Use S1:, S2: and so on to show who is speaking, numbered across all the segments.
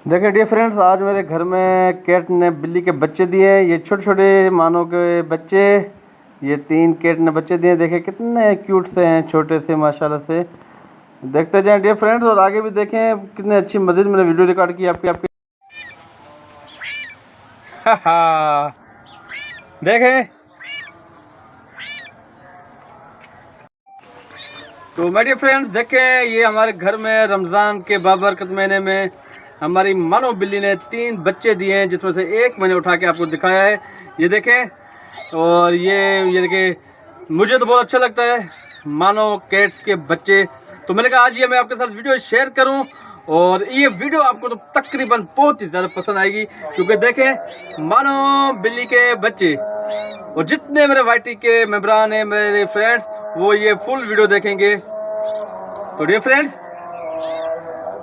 S1: देखिए dear friends, आज मेरे घर में कैट ने बिल्ली के बच्चे दिए हैं। ये छोटे छोटे मानो के बच्चे, ये 3 कैट ने बच्चे दिए हैं। देखिए कितने क्यूट से हैं, छोटे से माशाल्लाह से। देखते जाएं डियर फ्रेंड्स, और आगे भी देखें कितने अच्छी मज़ीद मैंने वीडियो रिकॉर्ड की आपके देखें तो मेरे फ्रेंड्स देखें, ये हमारे घर में रमज़ान के बाबरकत महीने में हमारी मानो बिल्ली ने 3 बच्चे दिए हैं, जिसमें से एक मैंने उठा के आपको दिखाया है। ये देखें, और ये देखें, मुझे तो बहुत अच्छा लगता है मानो कैट्स के बच्चे। तो मैंने कहा आज ये मैं आपके साथ वीडियो शेयर करूं, और ये वीडियो आपको तो तकरीबन बहुत ही ज़्यादा पसंद आएगी, क्योंकि देखें मानो बिल्ली के बच्चे और जितने मेरे वाईटी के मेंबरान हैं, मेरे फ्रेंड्स, वो ये फुल वीडियो देखेंगे। तो डियर फ्रेंड्स,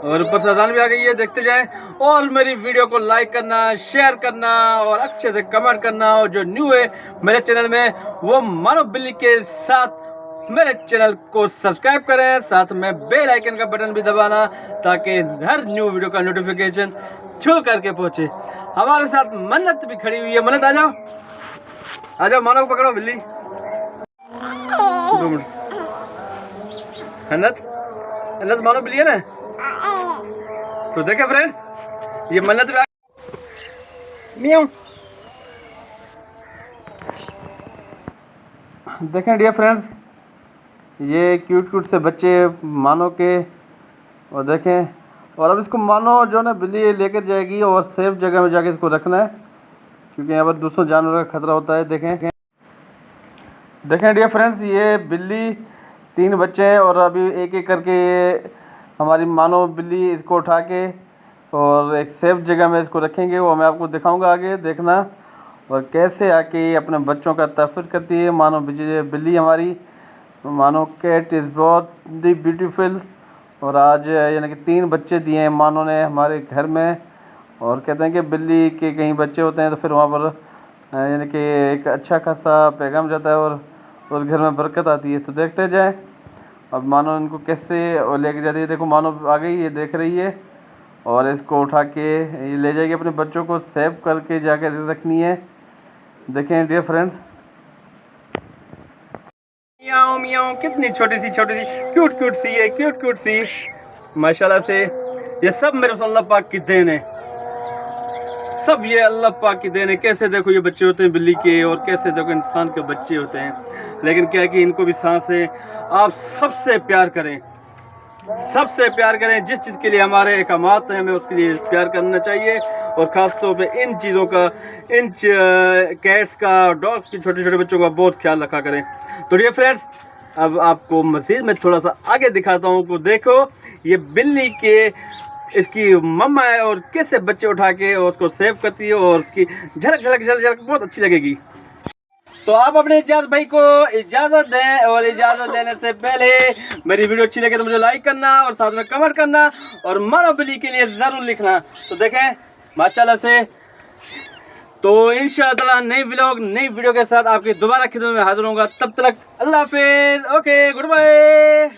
S1: और ऊपर से अज़ान भी आ गई है, देखते जाएं। और मेरी वीडियो को लाइक करना, शेयर करना और अच्छे से कमेंट करना, और जो न्यू है मेरे चैनल में वो मानो बिल्ली के साथ मेरे चैनल को सब्सक्राइब करें, साथ में बेल आइकन का बटन भी दबाना, ताकि हर न्यू वीडियो का नोटिफिकेशन छू करके पहुंचे। हमारे साथ मन्नत भी खड़ी हुई है। मन्नत आ जाओ, आ जाओ, मानो को पकड़ो बिल्ली। 2 मिनट। मन्नत मानो बिल्ली है ना। तो देखे फ्रेंड्स, ये मन्नत म्याऊं। देखें डियर फ्रेंड्स, ये क्यूट क्यूट से बच्चे मानो के, और देखें, और अब इसको मानो जो ना बिल्ली लेकर जाएगी और सेफ जगह में जाके इसको रखना है, क्योंकि यहाँ पर दूसरों जानवरों का खतरा होता है। देखें डियर फ्रेंड्स, ये बिल्ली 3 बच्चे हैं, और अभी एक एक करके ये हमारी मानो बिल्ली इसको उठा के और एक सेफ जगह में इसको रखेंगे। वो मैं आपको दिखाऊंगा आगे, देखना। और कैसे आके ये अपने बच्चों का तहफ़्फ़ुज़ करती है मानो बिल्ली हमारी। मानो कैट इज़ बहुत दी ब्यूटीफुल। और आज यानी कि 3 बच्चे दिए हैं मानो ने हमारे घर में। और कहते हैं कि बिल्ली के कहीं बच्चे होते हैं तो फिर वहाँ पर यानी कि एक अच्छा खासा पैगाम जाता है, और उस घर में बरकत आती है। तो देखते जाएं अब मानो इनको कैसे लेके जाती है। देखो मानो आ गई, ये देख रही है, और इसको उठा के ये ले जाएगी, अपने बच्चों को सेव करके जाकर रखनी है। देखें डियर फ्रेंड्स, मियाओ मियाओ, कितनी छोटी सी क्यूट क्यूट सी है, क्यूट क्यूट सी माशाल्लाह से। ये सब मेरे अल्लाह पाक की देन है, सब ये अल्लाह पाक की देन है। कैसे देखो ये बच्चे होते हैं बिल्ली के, और कैसे देखो इंसान के बच्चे होते हैं। लेकिन क्या है कि इनको भी सांस है। आप सबसे प्यार करें, सबसे प्यार करें। जिस चीज़ के लिए हमारे अहकामात हैं, हमें उसके लिए प्यार करना चाहिए। और ख़ास तौर पे इन चीज़ों का, इन कैट्स का, डॉग्स के, छोटे छोटे बच्चों का बहुत ख्याल रखा करें। तो डियर फ्रेंड्स, अब आपको मज़ीद मैं थोड़ा सा आगे दिखाता हूँ। को देखो, ये बिल्ली के इसकी मम्मा है, और कैसे बच्चे उठा के और उसको सेव करती है, और उसकी झलक झलक झलक झलक बहुत अच्छी लगेगी। तो आप अपने इजाज़ भाई को इजाज़त दें, और इजाज़त देने से पहले मेरी वीडियो अच्छी लगे तो मुझे लाइक करना, और साथ में कमेंट करना, और मानो बिल्ली के लिए ज़रूर लिखना। तो देखें माशाल्लाह से। तो इंशाअल्लाह नई व्लॉग, नई वीडियो के साथ आपकी दोबारा खिदमत में हाजिर होऊंगा। तब तक अल्लाह हाफिज़। Okay, good bye.